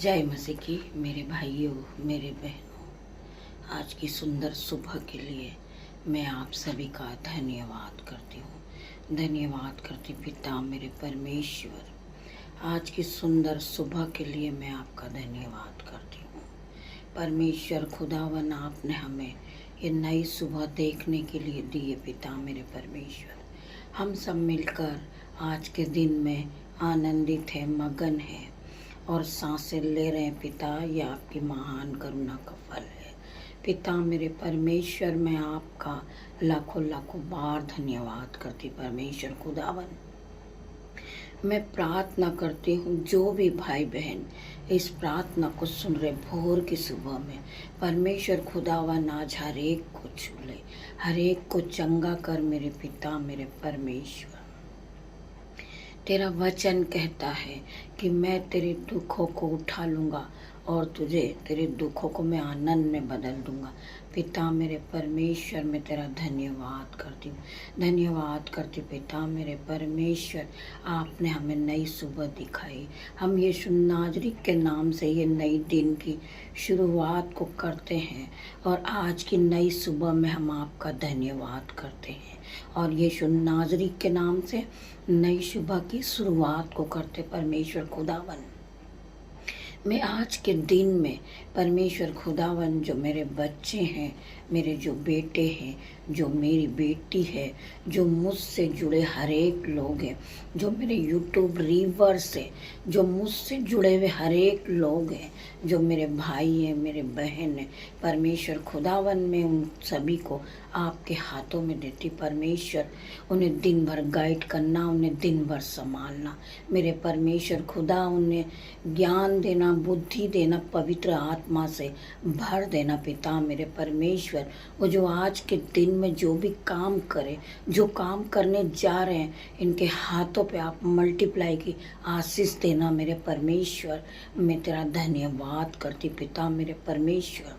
जय मसीह की मेरे भाइयों, मेरे बहनों। आज की सुंदर सुबह के लिए मैं आप सभी का धन्यवाद करती हूँ। धन्यवाद करती पिता मेरे परमेश्वर। आज की सुंदर सुबह के लिए मैं आपका धन्यवाद करती हूँ। परमेश्वर खुदावन, आपने हमें ये नई सुबह देखने के लिए दिए पिता मेरे परमेश्वर। हम सब मिलकर आज के दिन में आनंदित हैं, मगन हैं और सांसें ले रहे हैं पिता। ये आपकी महान करुणा का फल है पिता मेरे परमेश्वर। मैं आपका लाखों लाखों बार धन्यवाद करती परमेश्वर खुदावन। मैं प्रार्थना करती हूँ जो भी भाई बहन इस प्रार्थना को सुन रहे भोर की सुबह में, परमेश्वर खुदावन आज हर एक को छू ले, हर एक को चंगा कर मेरे पिता मेरे परमेश्वर। तेरा वचन कहता है कि मैं तेरे दुखों को उठा लूँगा और तुझे तेरे दुखों को मैं आनंद में बदल दूँगा। पिता मेरे परमेश्वर, मैं तेरा धन्यवाद करती हूँ, धन्यवाद करती पिता मेरे परमेश्वर। आपने हमें नई सुबह दिखाई। हम यीशु नाजरी के नाम से ये नई दिन की शुरुआत को करते हैं और आज की नई सुबह में हम आपका धन्यवाद करते हैं और यीशु नाजरी के नाम से नई सुबह की शुरुआत को करते परमेश्वर खुदावन। मैं आज के दिन में परमेश्वर खुदावन, जो मेरे बच्चे हैं, मेरे जो बेटे हैं, जो मेरी बेटी है, जो मुझसे जुड़े हर एक लोग हैं, जो मेरे यूट्यूब रीवर्स हैं, जो मुझसे जुड़े हुए हर एक लोग हैं, जो मेरे भाई हैं, मेरे बहन हैं, परमेश्वर खुदावन में उन सभी को आपके हाथों में देती परमेश्वर। उन्हें दिन भर गाइड करना, उन्हें दिन भर संभालना मेरे परमेश्वर खुदा। उन्हें ज्ञान देना, बुद्धि देना, पवित्र आत्मा से भर देना पिता मेरे परमेश्वर। वो जो आज के दिन में जो भी काम करे, जो काम करने जा रहे हैं, इनके हाथों पे आप मल्टीप्लाई की आशीष देना मेरे परमेश्वर। मैं तेरा धन्यवाद करती पिता मेरे परमेश्वर।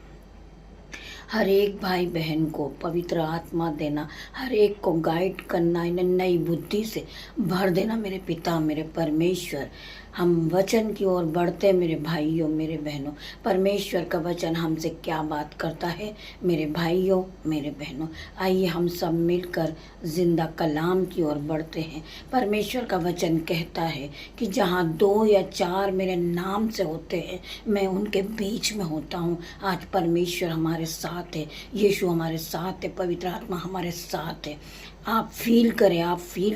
हर एक भाई बहन को पवित्र आत्मा देना, हर एक को गाइड करना, इन्हें नई बुद्धि से भर देना मेरे पिता मेरे परमेश्वर। हम वचन की ओर बढ़ते मेरे भाइयों, मेरे बहनों। परमेश्वर का वचन हमसे क्या बात करता है मेरे भाइयों, मेरे बहनों। आइए हम सब मिलकर जिंदा कलाम की ओर बढ़ते हैं। परमेश्वर का वचन कहता है कि जहाँ 2 या 4 मेरे नाम से होते हैं, मैं उनके बीच में होता हूँ। आज परमेश्वर हमारे साथ है, यीशु हमारे साथ है, पवित्र आत्मा हमारे साथ है। आप फील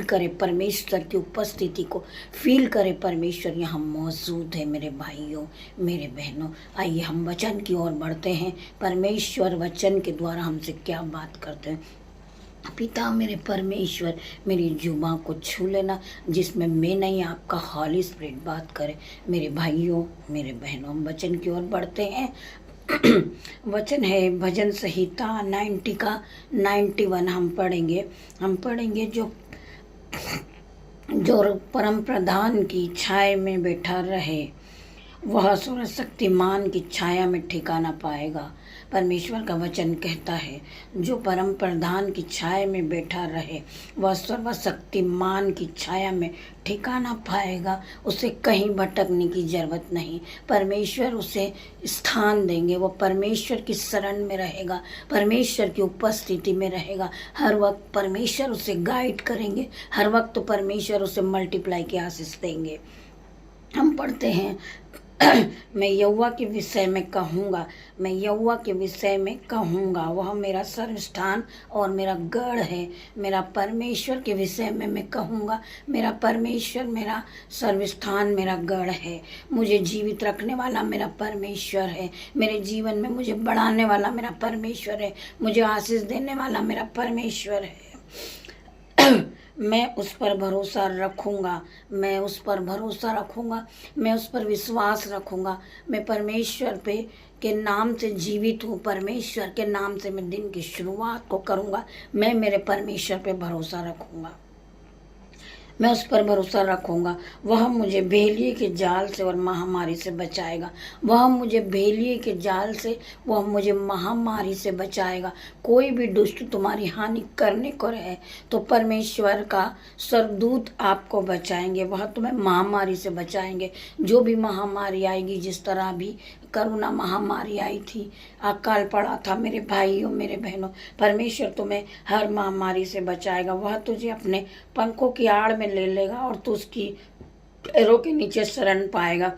करें परमेश्वर की उपस्थिति को फील करें। परमेश्वर यहाँ मौजूद है मेरे भाइयों, मेरे बहनों। आइए हम वचन की ओर बढ़ते हैं। परमेश्वर वचन के द्वारा हमसे क्या बात करते हैं। पिता मेरे परमेश्वर, मेरी जुबान को छू लेना जिसमें मैं नहीं, आपका हॉली स्पिरिट बात करे मेरे भाइयों, मेरे बहनों। हम वचन की ओर बढ़ते हैं। वचन है भजन संहिता 90 का 91 हम पढ़ेंगे। जो परम प्रधान की छाया में बैठा रहे, वह सर्वशक्तिमान की छाया में ठिकाना पाएगा। परमेश्वर का वचन कहता है, जो परम प्रधान की छाया में बैठा रहे, वह सर्वशक्तिमान की छाया में ठिकाना पाएगा। उसे कहीं भटकने की जरूरत नहीं। परमेश्वर उसे स्थान देंगे। वो परमेश्वर की शरण में रहेगा, परमेश्वर की उपस्थिति में रहेगा। हर वक्त परमेश्वर उसे गाइड करेंगे, हर वक्त तो परमेश्वर उसे मल्टीप्लाई की आशीष देंगे। हम पढ़ते हैं मैं यहोवा के विषय में कहूँगा, वह मेरा सर्वस्थान और मेरा गढ़ है। मेरा परमेश्वर के विषय में मैं कहूँगा, मेरा परमेश्वर मेरा सर्वस्थान, मेरा गढ़ है। मुझे जीवित रखने वाला मेरा परमेश्वर है। मेरे जीवन में मुझे बढ़ाने वाला मेरा परमेश्वर है। मुझे आशीष देने वाला मेरा परमेश्वर है। मैं उस पर भरोसा रखूँगा, मैं उस पर विश्वास रखूँगा। मैं परमेश्वर के नाम से जीवित हूँ। परमेश्वर के नाम से मैं दिन की शुरुआत को करूँगा। मैं मेरे परमेश्वर पे भरोसा रखूँगा। मैं उस पर भरोसा रखूंगा। वह मुझे भेलिए के जाल से और महामारी से बचाएगा। वह मुझे भेलिए के जाल से, वह मुझे महामारी से बचाएगा। कोई भी दुष्ट तुम्हारी हानि करने को रहे तो परमेश्वर का स्वर्गदूत आपको बचाएंगे। वह तुम्हें महामारी से बचाएंगे। जो भी महामारी आएगी, जिस तरह भी करोना महामारी आई थी, अकाल पड़ा था, मेरे भाइयों मेरे बहनों, परमेश्वर तुम्हें हर महामारी से बचाएगा। वह तुझे अपने पंखों की आड़ में ले लेगा और तू उसकी पैरों के नीचे शरण पाएगा।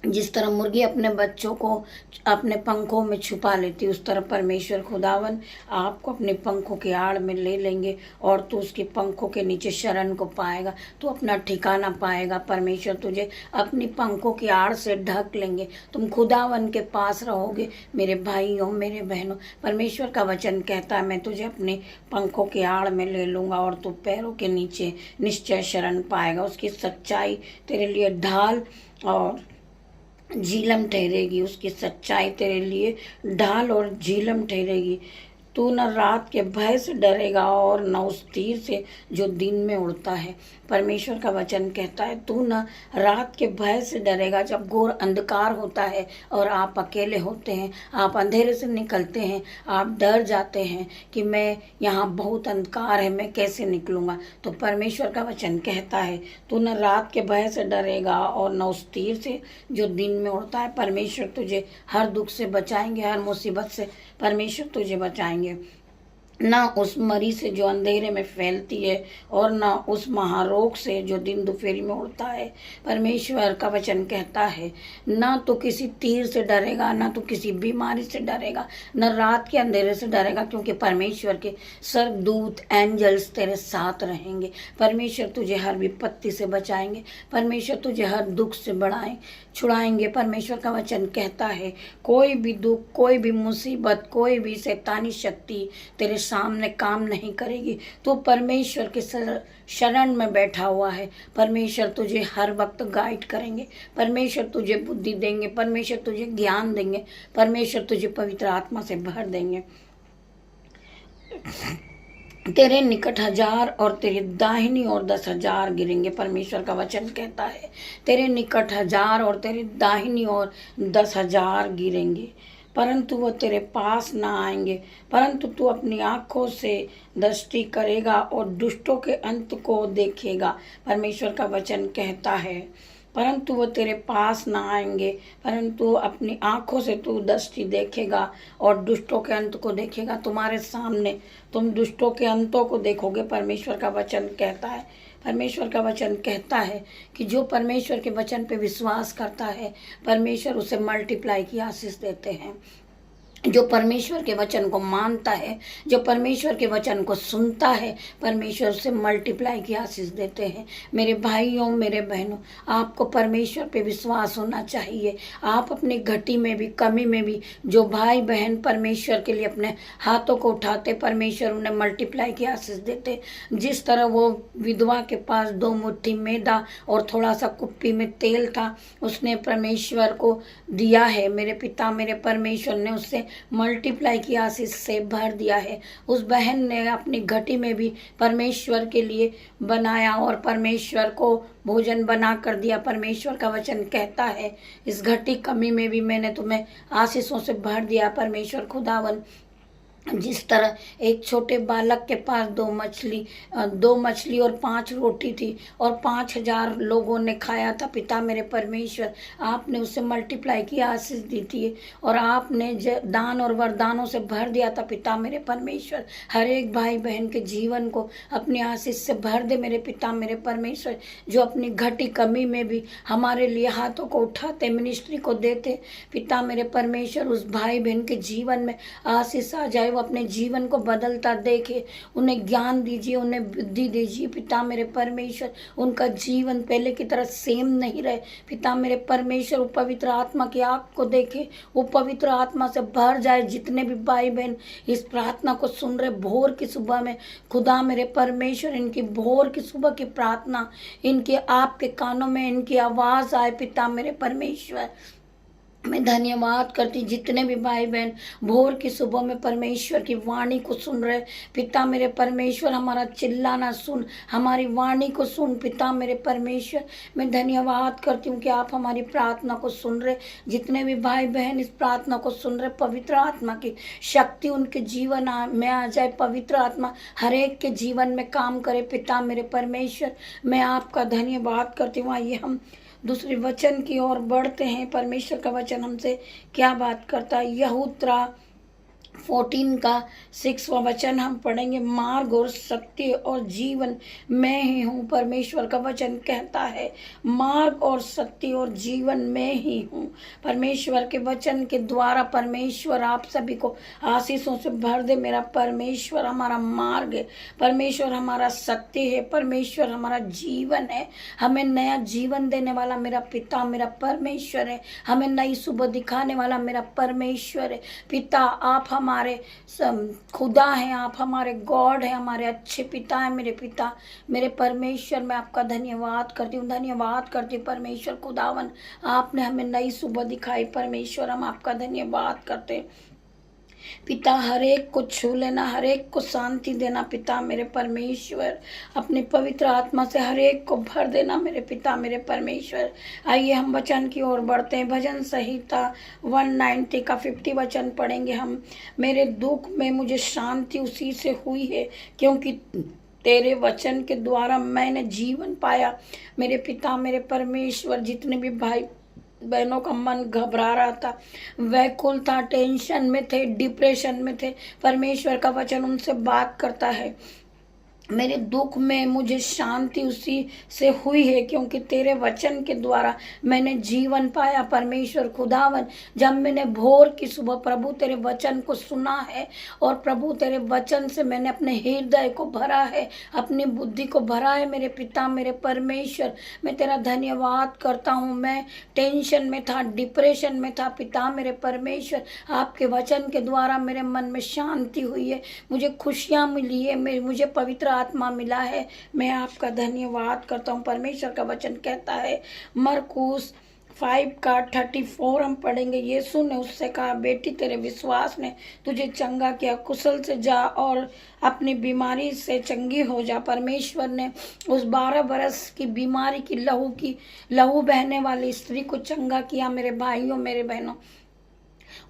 जिस तरह मुर्गी अपने बच्चों को अपने पंखों में छुपा लेती, उस तरह परमेश्वर खुदावन आपको अपने पंखों के आड़ में ले लेंगे और तू उसके पंखों के नीचे शरण को पाएगा। तू अपना ठिकाना पाएगा। परमेश्वर तुझे अपनी पंखों की आड़ से ढक लेंगे। तुम खुदावन के पास रहोगे। मेरे भाइयों मेरे बहनों, परमेश्वर का वचन कहता है, मैं तुझे अपने पंखों के आड़ में ले लूँगा और तू पैरों के नीचे निश्चय शरण पाएगा। उसकी सच्चाई तेरे लिए ढाल और झीलम ठहरेगी। उसकी सच्चाई तेरे लिए ढाल और झीलम ठहरेगी। तू न रात के भय से डरेगा और न उस तीर से जो दिन में उड़ता है। परमेश्वर का वचन कहता है, तू न रात के भय से डरेगा। जब घोर अंधकार होता है और आप अकेले होते हैं, आप अंधेरे से निकलते हैं, आप डर जाते हैं कि मैं यहाँ बहुत अंधकार है, मैं कैसे निकलूँगा। तो परमेश्वर का वचन कहता है, तू न रात के भय से डरेगा और न उस तीर से जो दिन में उड़ता है। परमेश्वर तुझे हर दुख से बचाएंगे, हर मुसीबत से परमेश्वर तुझे बचाएंगे। ना उस मरी से जो अंधेरे में फैलती है और ना उस महारोग से जो दिन दोपहरी में उड़ता है। परमेश्वर का वचन कहता है, ना तो किसी तीर से डरेगा, ना तो किसी बीमारी से डरेगा, न रात के अंधेरे से डरेगा, क्योंकि परमेश्वर के स्वर्गदूत एंजल्स तेरे साथ रहेंगे। परमेश्वर तुझे हर विपत्ति से बचाएंगे। परमेश्वर तुझे हर दुख से छुड़ाएंगे। परमेश्वर का वचन कहता है, कोई भी दुख, कोई भी मुसीबत, कोई भी शैतानी शक्ति तेरे सामने काम नहीं करेगी। तो परमेश्वर के शरण में बैठा हुआ है। परमेश्वर तुझे हर वक्त गाइड करेंगे। परमेश्वर तुझे बुद्धि देंगे। परमेश्वर तुझे ज्ञान देंगे। परमेश्वर तुझे पवित्र आत्मा से भर देंगे। तेरे निकट 1000 और तेरे दाहिनी ओर 10,000 गिरेंगे। परमेश्वर का वचन कहता है, तेरे निकट 1000 और तेरे दाहिनी ओर 10,000 गिरेंगे, परंतु वह तेरे पास ना आएंगे। परंतु तू अपनी आंखों से दृष्टि करेगा और दुष्टों के अंत को देखेगा। परमेश्वर का वचन कहता है, परंतु वो तेरे पास ना आएंगे, परंतु अपनी आंखों से तू दृष्टि देखेगा और दुष्टों के अंत को देखेगा। तुम्हारे सामने तुम दुष्टों के अंतों को देखोगे। परमेश्वर का वचन कहता है, परमेश्वर का वचन कहता है कि जो परमेश्वर के वचन पे विश्वास करता है, परमेश्वर उसे मल्टीप्लाई की आशीष देते हैं। जो परमेश्वर के वचन को मानता है, जो परमेश्वर के वचन को सुनता है, परमेश्वर उसे मल्टीप्लाई की आशीष देते हैं। मेरे भाइयों मेरे बहनों, आपको परमेश्वर पे विश्वास होना चाहिए। आप अपनी घटी में भी, कमी में भी, जो भाई बहन परमेश्वर के लिए अपने हाथों को उठाते, परमेश्वर उन्हें मल्टीप्लाई की आशीष देते। जिस तरह वो विधवा के पास 2 मुट्ठी मैदा और थोड़ा सा कुप्पी में तेल था, उसने परमेश्वर को दिया है। मेरे पिता मेरे परमेश्वर ने उससे मल्टीप्लाई की आशीष से भर दिया है। उस बहन ने अपनी घटी में भी परमेश्वर के लिए बनाया और परमेश्वर को भोजन बना कर दिया। परमेश्वर का वचन कहता है, इस घटी कमी में भी मैंने तुम्हें आशीषों से भर दिया। परमेश्वर खुदावन जिस तरह एक छोटे बालक के पास 2 मछली और 5 रोटी थी और 5,000 लोगों ने खाया था, पिता मेरे परमेश्वर आपने उसे मल्टीप्लाई की आशीष दी थी और आपने दान और वरदानों से भर दिया था। पिता मेरे परमेश्वर हर एक भाई बहन के जीवन को अपनी आशीष से भर दे। मेरे पिता मेरे परमेश्वर, जो अपनी घटी कमी में भी हमारे लिए हाथों को उठाते, मिनिस्ट्री को देते, पिता मेरे परमेश्वर उस भाई बहन के जीवन में आशीष आ जाए। वो अपने जीवन को बदलता देखे, उन्हें ज्ञान दीजिए, उन्हें बुद्धि दीजिए। पिता मेरे परमेश्वर, उनका जीवन पहले की तरह सेम नहीं रहे। पिता मेरे परमेश्वर, वो पवित्र आत्मा की आग को देखे, वो पवित्र आत्मा से भर जाए। जितने भी भाई बहन इस प्रार्थना को सुन रहे, भोर की सुबह में, खुदा मेरे परमेश्वर, इनकी भोर की सुबह की प्रार्थना, इनके आपके कानों में इनकी आवाज आए। पिता मेरे परमेश्वर, मैं धन्यवाद करती जितने भी भाई बहन भोर की सुबह में परमेश्वर की वाणी को सुन रहे। पिता मेरे परमेश्वर, हमारा चिल्लाना सुन, हमारी वाणी को सुन। पिता मेरे परमेश्वर, मैं धन्यवाद करती हूँ कि आप हमारी प्रार्थना को सुन रहे। जितने भी भाई बहन इस प्रार्थना को सुन रहे, पवित्र आत्मा की शक्ति उनके जीवन में आ जाए। पवित्र आत्मा हर एक के जीवन में काम करे। पिता मेरे परमेश्वर, मैं आपका धन्यवाद करती हूँ। आइए हम दूसरे वचन की ओर बढ़ते हैं। परमेश्वर का वचन हमसे क्या बात करता है। यहूत्रा 14 का 6वां वचन हम पढ़ेंगे। मार्ग और सत्य और जीवन मैं ही हूँ। परमेश्वर का वचन कहता है मार्ग और सत्य और जीवन मैं ही हूँ। परमेश्वर के वचन के द्वारा परमेश्वर आप सभी को आशीषों से भर दे। मेरा परमेश्वर हमारा मार्ग है, परमेश्वर हमारा सत्य है, परमेश्वर हमारा जीवन है। हमें नया जीवन देने वाला मेरा पिता मेरा परमेश्वर है। हमें नई सुबह दिखाने वाला मेरा परमेश्वर है। पिता आप हमारे खुदा हैं, आप हमारे गॉड हैं, हमारे अच्छे पिता हैं। मेरे पिता मेरे परमेश्वर, मैं आपका धन्यवाद करती हूँ, धन्यवाद करती हूँ परमेश्वर खुदावन। आपने हमें नई सुबह दिखाई। परमेश्वर हम आपका धन्यवाद करते हैं। पिता हर एक को छू लेना, हर एक को शांति देना। पिता मेरे परमेश्वर, अपनी पवित्र आत्मा से हर एक को भर देना मेरे पिता मेरे परमेश्वर। आइए हम वचन की ओर बढ़ते हैं। भजन संहिता 190 का 50 वचन पढ़ेंगे हम। मेरे दुख में मुझे शांति उसी से हुई है, क्योंकि तेरे वचन के द्वारा मैंने जीवन पाया। मेरे पिता मेरे परमेश्वर, जितने भी भाई बहनों का मन घबरा रहा था, व्याकुल था, टेंशन में थे, डिप्रेशन में थे, परमेश्वर का वचन उनसे बात करता है। मेरे दुख में मुझे शांति उसी से हुई है, क्योंकि तेरे वचन के द्वारा मैंने जीवन पाया। परमेश्वर खुदावन, जब मैंने भोर की सुबह प्रभु तेरे वचन को सुना है और प्रभु तेरे वचन से मैंने अपने हृदय को भरा है, अपनी बुद्धि को भरा है। मेरे पिता मेरे परमेश्वर, मैं तेरा धन्यवाद करता हूँ। मैं टेंशन में था, डिप्रेशन में था। पिता मेरे परमेश्वर, आपके वचन के द्वारा मेरे मन में शांति हुई है, मुझे खुशियाँ मिली है, मुझे पवित्र आत्मा मिला है। मैं आपका धन्यवाद करता हूँ। परमेश्वर का वचन कहता है मरकुस 5 का 34 हम पढ़ेंगे। यीशु ने उससे कहा, बेटी तेरे विश्वास ने तुझे चंगा किया, कुशल से जा और अपनी बीमारी से चंगी हो जा। परमेश्वर ने उस 12 बरस की बीमारी की लहू बहने वाली स्त्री को चंगा किया। मेरे भाइयों मेरे बहनों,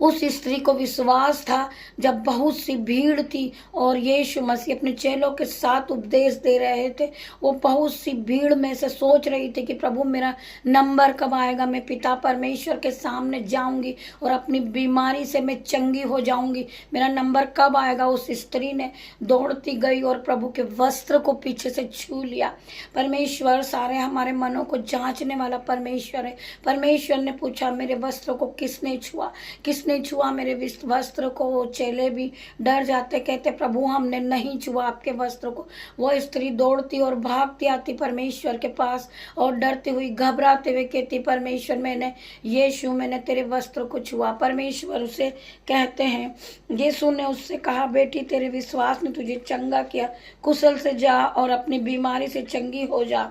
उस स्त्री को विश्वास था। जब बहुत सी भीड़ थी और यीशु मसीह अपने चेलों के साथ उपदेश दे रहे थे, वो बहुत सी भीड़ में से सोच रही थी कि प्रभु मेरा नंबर कब आएगा, मैं पिता परमेश्वर के सामने जाऊंगी और अपनी बीमारी से मैं चंगी हो जाऊंगी, मेरा नंबर कब आएगा। उस स्त्री ने दौड़ती गई और प्रभु के वस्त्र को पीछे से छू लिया। परमेश्वर सारे हमारे मनों को जांचने वाला परमेश्वर है। परमेश्वर ने पूछा, मेरे वस्त्र को किसने छुआ, किसने छुआ मेरे वस्त्र को। वो चेले भी डर जाते, कहते प्रभु हमने नहीं छुआ आपके वस्त्र को। वो स्त्री दौड़ती और भागती आती परमेश्वर के पास और डरती हुई घबराते हुए कहती, परमेश्वर मैंने तेरे वस्त्र को छुआ। परमेश्वर उसे कहते हैं, यीशु ने उससे कहा, बेटी तेरे विश्वास ने तुझे चंगा किया, कुशल से जा और अपनी बीमारी से चंगी हो जा।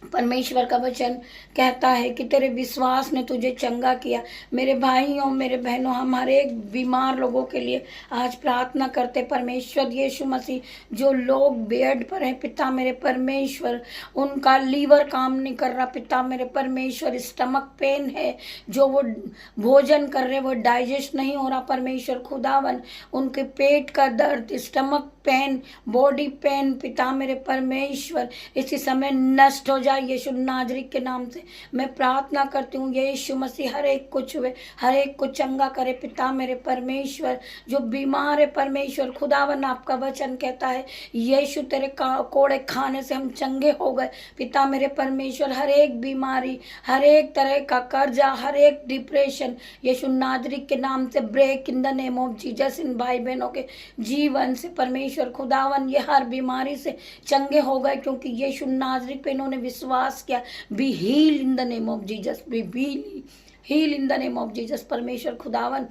परमेश्वर का वचन कहता है कि तेरे विश्वास ने तुझे चंगा किया। मेरे भाइयों मेरे बहनों, हमारे बीमार लोगों के लिए आज प्रार्थना करते। परमेश्वर यीशु मसीह, जो लोग बेड पर हैं, पिता मेरे परमेश्वर, उनका लीवर काम नहीं कर रहा, पिता मेरे परमेश्वर, स्टमक पेन है, जो वो भोजन कर रहे वो डाइजेस्ट नहीं हो रहा। परमेश्वर खुदावन, उनके पेट का दर्द, स्टमक पेन, बॉडी पेन, पिता मेरे परमेश्वर, इसी समय नष्ट हो जाए यीशु नाजरी के नाम से। मैं प्रार्थना करती हूँ यीशु मसीह हर एक को छुए, हर एक को चंगा करे। पिता मेरे परमेश्वर, जो बीमार है परमेश्वर खुदावन, आपका वचन कहता है यीशु तेरे कोड़े खाने से हम चंगे हो गए। पिता मेरे परमेश्वर, हर एक बीमारी, हर एक तरह का कर्जा, हर एक डिप्रेशन यीशु नाजरी के नाम से break in the name of Jesus. इन भाई बहनों के जीवन से परमेश्वर खुदावन ये हर बीमारी से चंगे हो गए, क्योंकि यीशु नाजरी पे इन्होंने विश्वास किया। Be heal in the name of Jesus, be heal in the name of Jesus. परमेश्वर खुदावन,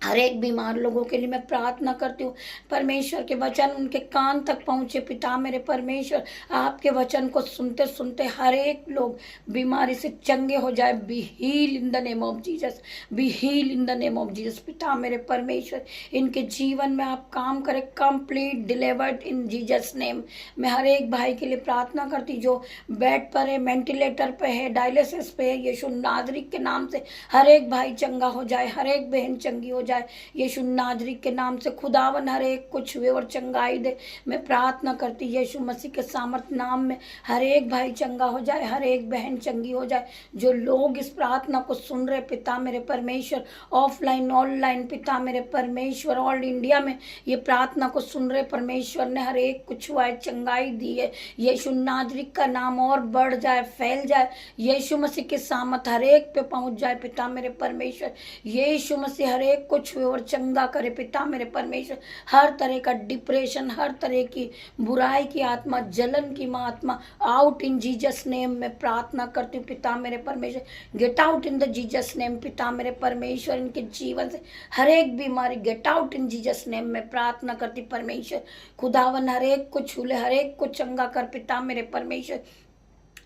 हर एक बीमार लोगों के लिए मैं प्रार्थना करती हूँ, परमेश्वर के वचन उनके कान तक पहुँचे पिता मेरे परमेश्वर। आपके वचन को सुनते सुनते हर एक लोग बीमारी से चंगे हो जाए। Be heal in the name of Jesus, be heal in the name of Jesus पिता मेरे परमेश्वर। इनके जीवन में आप काम करें, complete delivered in Jesus name. मैं हर एक भाई के लिए प्रार्थना करती जो बेड पर है, वेंटिलेटर पे है, डायलिसिस पे है, यीशु नाज़री के नाम से हर एक भाई चंगा हो जाए, हर एक बहन चंगी हो जाए यीशु नाज़री के नाम से। खुदावन हर एक को छुए और चंगाई दे। मैं प्रार्थना करती यीशु मसीह के सामर्थ नाम में हर एक भाई चंगा हो जाए, हर एक बहन चंगी हो जाए। जो लोग इस प्रार्थना को सुन रहे पिता मेरे परमेश्वर, ऑफलाइन ऑनलाइन पिता मेरे परमेश्वर, ऑल इंडिया में ये प्रार्थना को सुन रहे परमेश्वर ने हर एक को छुआ है, चंगाई दी है। यीशु नाज़री का नाम और बढ़ जाए, फैल जाए। यीशु मसीह के सामर्थ हर एक पे पहुंच जाए पिता मेरे परमेश्वर। यीशु मसीह हर एक को छुए और चंगा करे पिता मेरे परमेश्वर। हर तरह का डिप्रेशन, हर तरह की बुराई की आत्मा, जलन की आत्मा, आउट इन जीसस नेम में प्रार्थना करती हूँ पिता मेरे परमेश्वर। Get out in the Jesus name पिता मेरे परमेश्वर। इनके जीवन से हर एक बीमारी get out in Jesus name में प्रार्थना करती परमेश्वर। खुदावन हर एक को छूले, हर एक को चंगा कर पिता मेरे परमेश्वर।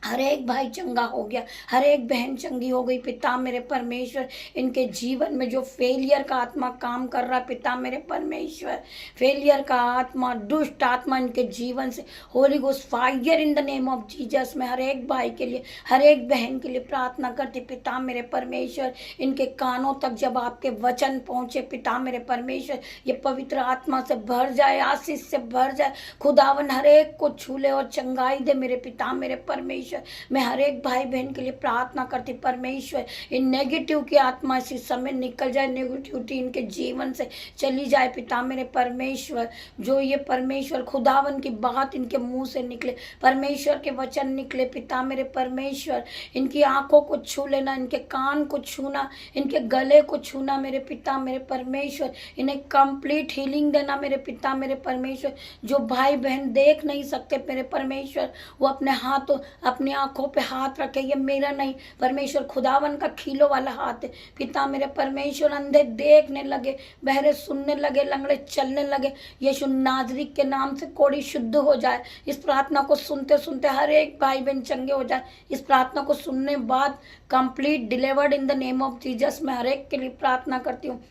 हर एक भाई चंगा हो गया, हर एक बहन चंगी हो गई पिता मेरे परमेश्वर। इनके जीवन में जो फेलियर का आत्मा काम कर रहा है पिता मेरे परमेश्वर, फेलियर का आत्मा, दुष्ट आत्मा इनके जीवन से Holi ghost fire in the name of Jesus. मैं हर एक भाई के लिए, हर एक बहन के लिए प्रार्थना करती पिता मेरे परमेश्वर। इनके कानों तक जब आपके वचन पहुंचे पिता मेरे परमेश्वर, ये पवित्र आत्मा से भर जाए, आशीष से भर जाए। खुदावन हर एक को छूले और चंगाई दे मेरे पिता मेरे परमेश्वर। मैं हर एक भाई बहन के लिए प्रार्थना करती परमेश्वर। इन नेगेटिव की आत्मा इसी समय निकल जाए, नेगेटिविटी इनके जीवन से चली जाए पिता मेरे परमेश्वर। जो ये परमेश्वर खुदावन की बात इनके मुंह से निकले, परमेश्वर के वचन निकले पिता मेरे परमेश्वर। इनकी आंखों को छू लेना, इनके कान को छूना, इनके गले को छूना मेरे पिता मेरे परमेश्वर। इन्हें कंप्लीट हीलिंग देना मेरे पिता मेरे परमेश्वर। जो भाई बहन देख नहीं सकते मेरे परमेश्वर, वो अपने हाथों, अपनी आंखों पे हाथ रखे। ये मेरा नहीं परमेश्वर, खुदावन का खीलों वाला हाथ है पिता मेरे परमेश्वर। अंधे देखने लगे, बहरे सुनने लगे, लंगड़े चलने लगे। यीशु नाज़री के नाम से कोढ़ी शुद्ध हो जाए। इस प्रार्थना को सुनते सुनते हर एक भाई बहन चंगे हो जाए। इस प्रार्थना को सुनने बाद complete delivered in the name of Jesus. मैं हर एक के लिए प्रार्थना करती हूँ।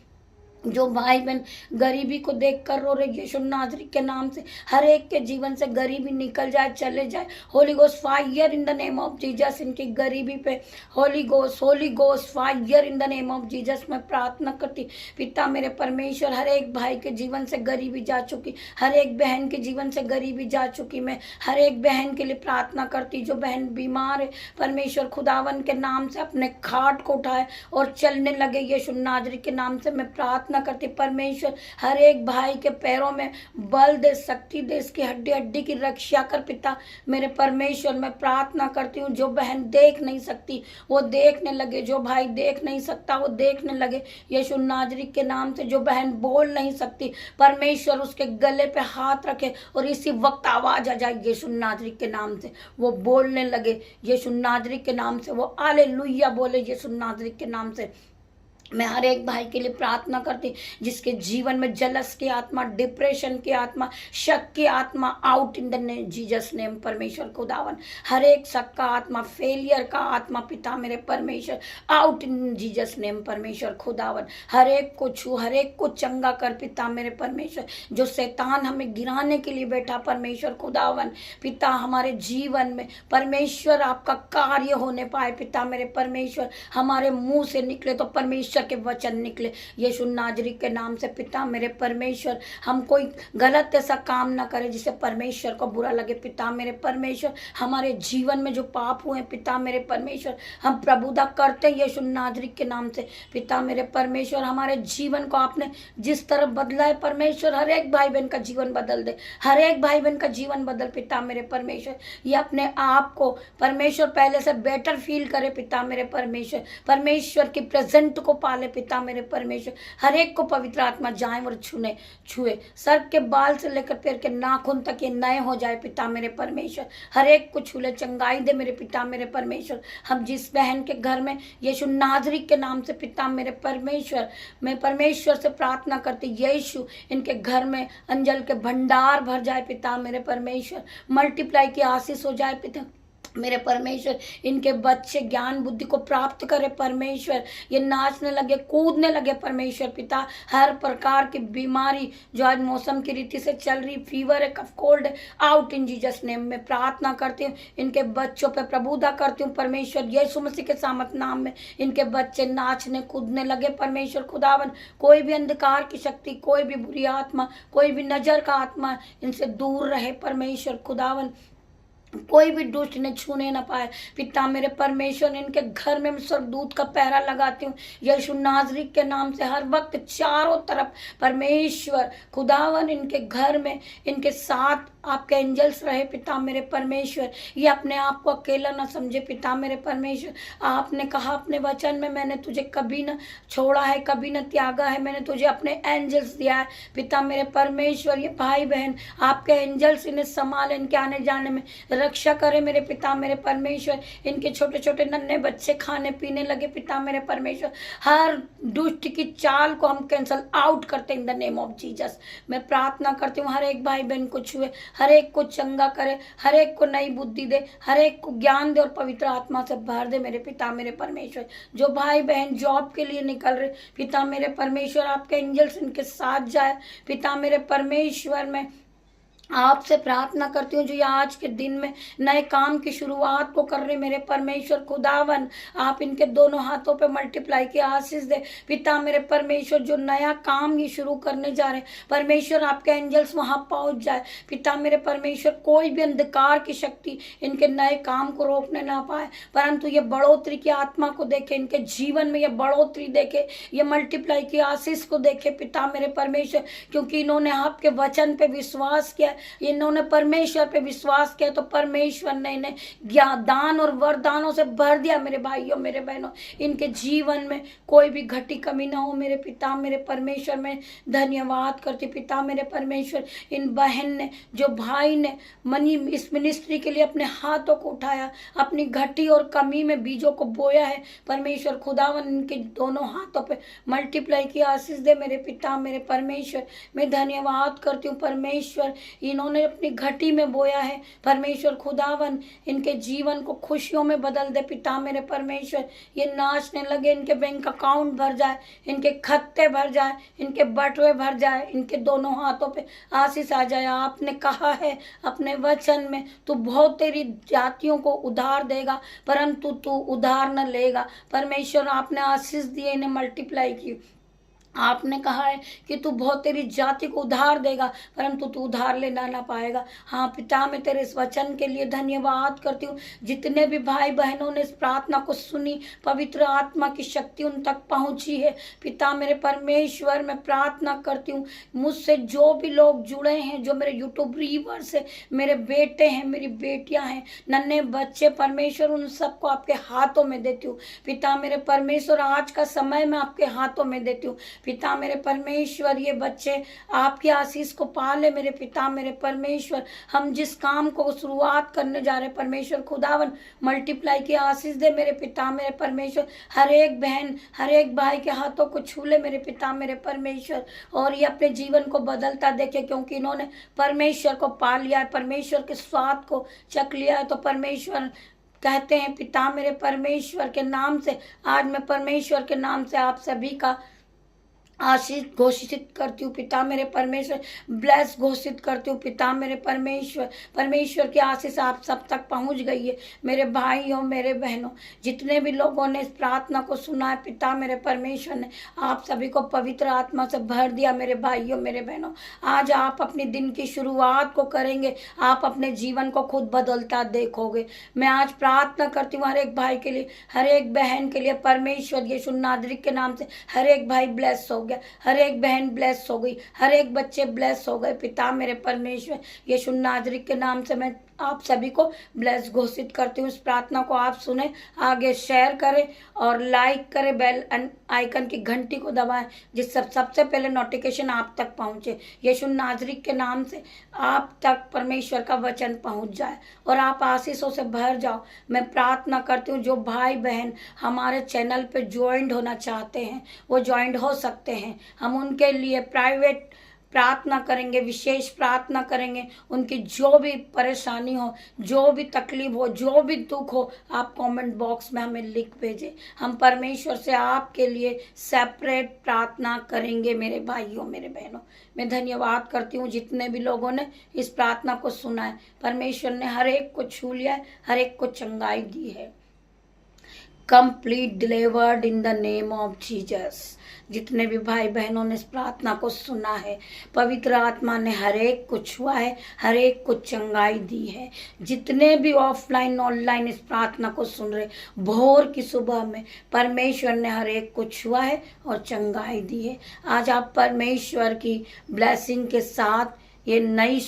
जो भाई बहन गरीबी को देखकर रो रहे, यीशु नाज़री के नाम से हर एक के जीवन से गरीबी निकल जाए, चले जाए। Holi ghost fire in the name of Jesus. इनकी गरीबी पे Holi ghost fire in the name of Jesus. मैं प्रार्थना करती पिता मेरे परमेश्वर, हर एक भाई के जीवन से गरीबी जा चुकी, हर एक बहन के जीवन से गरीबी जा चुकी। मैं हर एक बहन के लिए प्रार्थना करती जो बहन बीमार है परमेश्वर, खुदावन के नाम से अपने खाट को उठाए और चलने लगे। यीशु नाज़री के नाम से मैं प्रार्थना करती परमेश्वर, हर एक भाई के पैरों में बल दे, शक्ति दे, इसकी हड्डी हड्डी की रक्षा कर पिता मेरे परमेश्वर। मैं प्रार्थना करती हूँ जो बहन देख नहीं सकती वो देखने लगे, जो भाई देख नहीं सकता वो देखने लगे यीशु नाज़री के नाम से। जो बहन बोल नहीं सकती परमेश्वर, उसके गले पे हाथ रखे और इसी वक्त आवाज आ जाए यीशु नाज़री के नाम से, वो बोलने लगे यीशु नाज़री के नाम से, वो हालेलुया बोले यीशु नाज़री के नाम से। मैं हर एक भाई के लिए प्रार्थना करती जिसके जीवन में जलस की आत्मा, डिप्रेशन की आत्मा, शक की आत्मा, out in the Jesus name परमेश्वर खुदावन। हर एक शक का आत्मा, फेलियर का आत्मा पिता मेरे परमेश्वर, आउट इन जीसस नेम परमेश्वर खुदावन। हर एक को छू, हर एक को चंगा कर पिता मेरे परमेश्वर। जो शैतान हमें गिराने के लिए बैठा परमेश्वर खुदावन, पिता हमारे जीवन में परमेश्वर आपका कार्य होने पाए पिता मेरे परमेश्वर। हमारे मुंह से निकले तो परमेश्वर के वचन निकले यीशु नाज़री के नाम से पिता मेरे परमेश्वर। हम कोई गलत ऐसा काम ना करें जिसे परमेश्वर को बुरा लगे पिता मेरे परमेश्वर। हमारे जीवन में जो पाप हुए पिता मेरे परमेश्वर, हम प्रभुता करते यीशु नाज़री के नाम से पिता मेरे परमेश्वर। हमारे जीवन को आपने जिस तरह बदला है परमेश्वर, हर एक भाई बहन का जीवन बदल दे, हर एक भाई बहन का जीवन बदल पिता मेरे परमेश्वर। ये अपने आप को परमेश्वर पहले से बेटर फील करे पिता मेरे परमेश्वर। परमेश्वर की प्रेजेंट को पाले पिता मेरे परमेश्वर। हर एक को पवित्र आत्मा जाए और छुए, सर के बाल से लेकर पैर के नाखून तक ये नए हो जाए पिता मेरे परमेश्वर। हर एक को छू ले, चंगाई दे मेरे पिता मेरे परमेश्वर। हम जिस बहन के घर में यीशु नाजरी के नाम से पिता मेरे परमेश्वर, मैं परमेश्वर से प्रार्थना करती, यीशु इनके घर में अंजल के भंडार भर जाए पिता मेरे परमेश्वर। मल्टीप्लाई की आशीष हो जाए पिता मेरे परमेश्वर। इनके बच्चे ज्ञान बुद्धि को प्राप्त करे परमेश्वर। ये नाचने लगे, कूदने लगे परमेश्वर पिता। हर प्रकार की बीमारी जो आज मौसम की रीति से चल रही, फीवर है, कफ कोल्ड है, आउट इन जीसस नेम में प्रार्थना करती हूँ। इनके बच्चों पे प्रभुता करती हूँ परमेश्वर, यीशु मसीह के सामर्थ नाम में। इनके बच्चे नाचने कूदने लगे परमेश्वर खुदावन। कोई भी अंधकार की शक्ति, कोई भी बुरी आत्मा, कोई भी नजर का आत्मा इनसे दूर रहे परमेश्वर खुदावन। कोई भी दुष्ट ने छूने ना पाए पिता मेरे परमेश्वर। इनके घर में स्वर्गदूत का पहरा लगाती हूँ यीशु नाजरी के नाम से। हर वक्त चारों तरफ परमेश्वर खुदावन इनके घर में, इनके साथ आपके एंजल्स रहे पिता मेरे परमेश्वर। ये अपने आप को अकेला ना समझे पिता मेरे परमेश्वर। आपने कहा अपने वचन में, मैंने तुझे कभी न छोड़ा है, कभी न त्यागा है, मैंने तुझे अपने एंजल्स दिया है पिता मेरे परमेश्वर। ये भाई बहन आपके एंजल्स इन्हें संभाले, इनके आने जाने में रक्षा करे मेरे पिता मेरे परमेश्वर। इनके छोटे छोटे नन्हे बच्चे खाने पीने लगे पिता मेरे परमेश्वर। हर दुष्ट की चाल को हम कैंसल आउट करते इन द नेम ऑफ जीसस। मैं प्रार्थना करती हूँ हर एक भाई बहन को छुए, हर एक को चंगा करे, हर एक को नई बुद्धि दे, हर एक को ज्ञान दे और पवित्र आत्मा से भर दे मेरे पिता मेरे परमेश्वर। जो भाई बहन जॉब के लिए निकल रहे पिता मेरे परमेश्वर, आपके एंजल्स इनके साथ जाए पिता मेरे परमेश्वर। में आपसे प्रार्थना करती हूँ जो ये आज के दिन में नए काम की शुरुआत को कर रहे मेरे परमेश्वर खुदावन, आप इनके दोनों हाथों पे मल्टीप्लाई की आशीष दे पिता मेरे परमेश्वर। जो नया काम ये शुरू करने जा रहे परमेश्वर, आपके एंजल्स वहां पहुंच जाए पिता मेरे परमेश्वर। कोई भी अंधकार की शक्ति इनके नए काम को रोकने ना पाए, परंतु ये बढ़ोतरी की आत्मा को देखे, इनके जीवन में ये बढ़ोतरी देखे, ये मल्टीप्लाई की आशीष को देखे पिता मेरे परमेश्वर। क्योंकि इन्होंने आपके वचन पे विश्वास किया, इन्होंने परमेश्वर पे विश्वास किया, तो परमेश्वर ने इन्हें ज्ञान दान और वरदानों से भर दिया मेरे भाइयों मेरे बहनों। इनके जीवन में कोई भी घटी कमी ना हो मेरे पिता मेरे परमेश्वर। मैं धन्यवाद करती पिता मेरे परमेश्वर। इन बहन ने, जो भाई ने मनी इस मिनिस्ट्री के लिए अपने हाथों को उठाया, अपनी घटी और कमी में बीजों को बोया है परमेश्वर खुदावन, इनके दोनों हाथों पे मल्टीप्लाई की आशीष दे मेरे पिता मेरे परमेश्वर। मैं धन्यवाद करती हूँ परमेश्वर, इन्होंने अपनी घटी में बोया है परमेश्वर खुदावन। इनके जीवन को खुशियों में बदल दे पिता मेरे परमेश्वर। ये नाचने लगे, इनके बैंक अकाउंट भर जाए, इनके खत्ते भर जाए, इनके बटुए भर जाए, इनके दोनों हाथों पे आशीष आ जाए। आपने कहा है अपने वचन में, तू बहुत तेरी जातियों को उधार देगा परंतु तू उधार न लेगा परमेश्वर। आपने आशीष दिए, इन्हें मल्टीप्लाई की। आपने कहा है कि तू बहुत तेरी जाति को उधार देगा परंतु तू उधार लेना ना पाएगा। हाँ पिता, मैं तेरे इस वचन के लिए धन्यवाद करती हूँ। जितने भी भाई बहनों ने इस प्रार्थना को सुनी, पवित्र आत्मा की शक्ति उन तक पहुंची है पिता मेरे परमेश्वर। मैं प्रार्थना करती हूँ मुझसे जो भी लोग जुड़े हैं, जो मेरे यूट्यूब व्यूअर्स है, मेरे बेटे हैं, मेरी बेटियां हैं, नन्हे बच्चे परमेश्वर, उन सबको आपके हाथों में देती हूँ पिता मेरे परमेश्वर। आज का समय मैं आपके हाथों में देती हूँ पिता मेरे परमेश्वर। ये बच्चे आपकी आशीष को पाले मेरे पिता मेरे परमेश्वर। हम जिस काम को शुरुआत करने जा रहे परमेश्वर खुदावन, मल्टीप्लाई की आशीष दे मेरे पिता मेरे परमेश्वर। हर एक बहन, हर एक भाई के हाथों को छू ले मेरे पिता मेरे परमेश्वर, और ये अपने जीवन को बदलता देखे, क्योंकि इन्होंने परमेश्वर को पा लिया है, परमेश्वर के स्वाद को चख लिया है। तो परमेश्वर कहते हैं पिता मेरे परमेश्वर के नाम से, आज मैं परमेश्वर के नाम से आप सभी का आशीष घोषित करती हूँ पिता मेरे परमेश्वर। ब्लेस घोषित करती हूँ पिता मेरे परमेश्वर। परमेश्वर की आशीष आप सब तक पहुँच गई है मेरे भाइयों मेरे बहनों। जितने भी लोगों ने इस प्रार्थना को सुना है पिता मेरे परमेश्वर ने आप सभी को पवित्र आत्मा से भर दिया मेरे भाइयों मेरे बहनों। आज आप अपने दिन की शुरुआत को करेंगे, आप अपने जीवन को खुद बदलता देखोगे। मैं आज प्रार्थना करती हूँ हर एक भाई के लिए, हर एक बहन के लिए परमेश्वर यीशु नासरी के नाम से। हर एक भाई ब्लेस हो गया, हर एक बहन ब्लेस हो गई, हर एक बच्चे ब्लेस हो गए पिता मेरे परमेश्वर। यीशु नासरी के नाम से मैं आप सभी को ब्लेस घोषित करती हूँ। इस प्रार्थना को आप सुने, आगे शेयर करें और लाइक करें, बेल आइकन की घंटी को दबाएं, जिससे सबसे पहले नोटिफिकेशन आप तक पहुंचे। यीशु नाज़री के नाम से आप तक परमेश्वर का वचन पहुंच जाए और आप आशीषों से भर जाओ। मैं प्रार्थना करती हूँ जो भाई बहन हमारे चैनल पे ज्वाइंट होना चाहते हैं वो ज्वाइंट हो सकते हैं। हम उनके लिए प्राइवेट प्रार्थना करेंगे, विशेष प्रार्थना करेंगे। उनकी जो भी परेशानी हो, जो भी तकलीफ हो, जो भी दुख हो, आप कमेंट बॉक्स में हमें लिख भेजें। हम परमेश्वर से आपके लिए सेपरेट प्रार्थना करेंगे। मेरे भाइयों, मेरे बहनों, मैं धन्यवाद करती हूँ जितने भी लोगों ने इस प्रार्थना को सुना है। परमेश्वर ने हर एक को छू लिया है, हर एक को चंगाई दी है। Complete delivered in the name of Jesus. जितने भी भाई बहनों ने इस प्रार्थना को सुना है, पवित्र आत्मा ने हर एक को छुआ है, हर एक को चंगाई दी है। जितने भी ऑफलाइन ऑनलाइन इस प्रार्थना को सुन रहे, भोर की सुबह में परमेश्वर ने हर एक को छुआ है और चंगाई दी है। आज आप परमेश्वर की ब्लेसिंग के साथ ये नई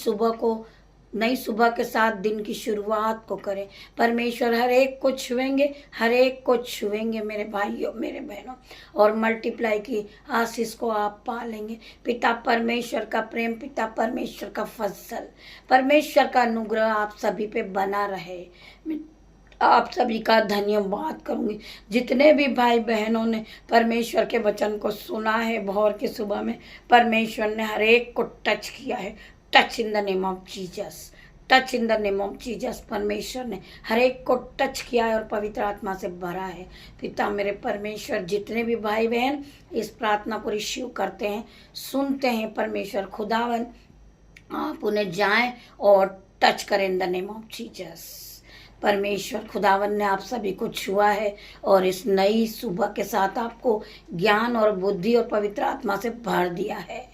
सुबह के साथ दिन की शुरुआत को करें। परमेश्वर हर एक को छुएंगे, हर एक को छुएंगे मेरे भाइयों, मेरे बहनों, और मल्टीप्लाई की आशीष को आप पालेंगे। पिता परमेश्वर का प्रेम, पिता परमेश्वर का फजल, परमेश्वर का अनुग्रह आप सभी पे बना रहे। आप सभी का धन्यवाद करूंगी। जितने भी भाई बहनों ने परमेश्वर के वचन को सुना है, भोर की सुबह में परमेश्वर ने हर एक को टच किया है। Touch in the name of Jesus, touch in the name of Jesus. परमेश्वर ने हर एक को टच किया है और पवित्र आत्मा से भरा है। पिता मेरे परमेश्वर, जितने भी भाई बहन इस प्रार्थना को रिसीव करते हैं, सुनते हैं, परमेश्वर खुदावन आप उन्हें जाएं और टच करें इन द नेम ऑफ जीसस। परमेश्वर खुदावन ने आप सभी को छुआ है और इस नई सुबह के साथ आपको ज्ञान और बुद्धि और पवित्र आत्मा से भर दिया है।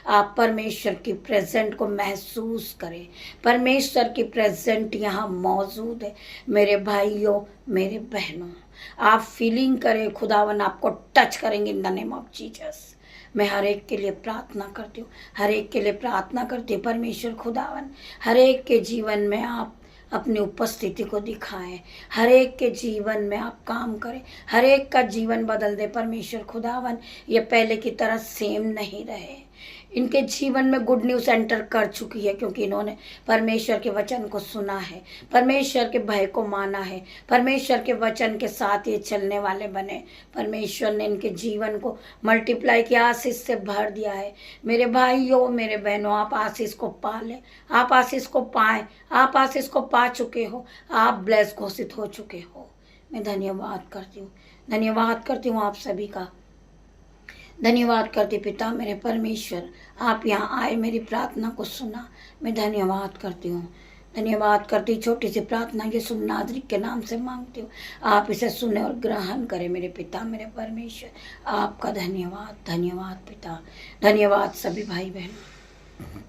आप परमेश्वर की प्रेजेंट को महसूस करें। परमेश्वर की प्रेजेंट यहाँ मौजूद है। मेरे भाइयों, मेरे बहनों, आप फीलिंग करें, खुदावन आपको टच करेंगे इन द नेम ऑफ जीसस। मैं हर एक के लिए प्रार्थना करती हूँ, हर एक के लिए प्रार्थना करती हूँ। परमेश्वर खुदावन हर एक के जीवन में आप अपनी उपस्थिति को दिखाएं, हर एक के जीवन में आप काम करें, हर एक का जीवन बदल दे। परमेश्वर खुदावन ये पहले की तरह सेम नहीं रहे। इनके जीवन में गुड न्यूज़ एंटर कर चुकी है, क्योंकि इन्होंने परमेश्वर के वचन को सुना है, परमेश्वर के भय को माना है, परमेश्वर के वचन के साथ ये चलने वाले बने। परमेश्वर ने इनके जीवन को मल्टीप्लाई की आशीष से भर दिया है। मेरे भाइयों, मेरे बहनों, आप आशीष को पा लें, आप आशीष को पाएं, आप आशीष को पा चुके हो, आप ब्लेस घोषित हो चुके हो। मैं धन्यवाद करती हूँ, धन्यवाद करती हूँ आप सभी का, धन्यवाद करती पिता मेरे परमेश्वर, आप यहाँ आए, मेरी प्रार्थना को सुना। मैं धन्यवाद करती हूँ, धन्यवाद करती। छोटी सी प्रार्थना यीशु नाज़री के नाम से मांगती हूँ, आप इसे सुने और ग्रहण करें। मेरे पिता मेरे परमेश्वर, आपका धन्यवाद, धन्यवाद पिता, धन्यवाद सभी भाई बहन।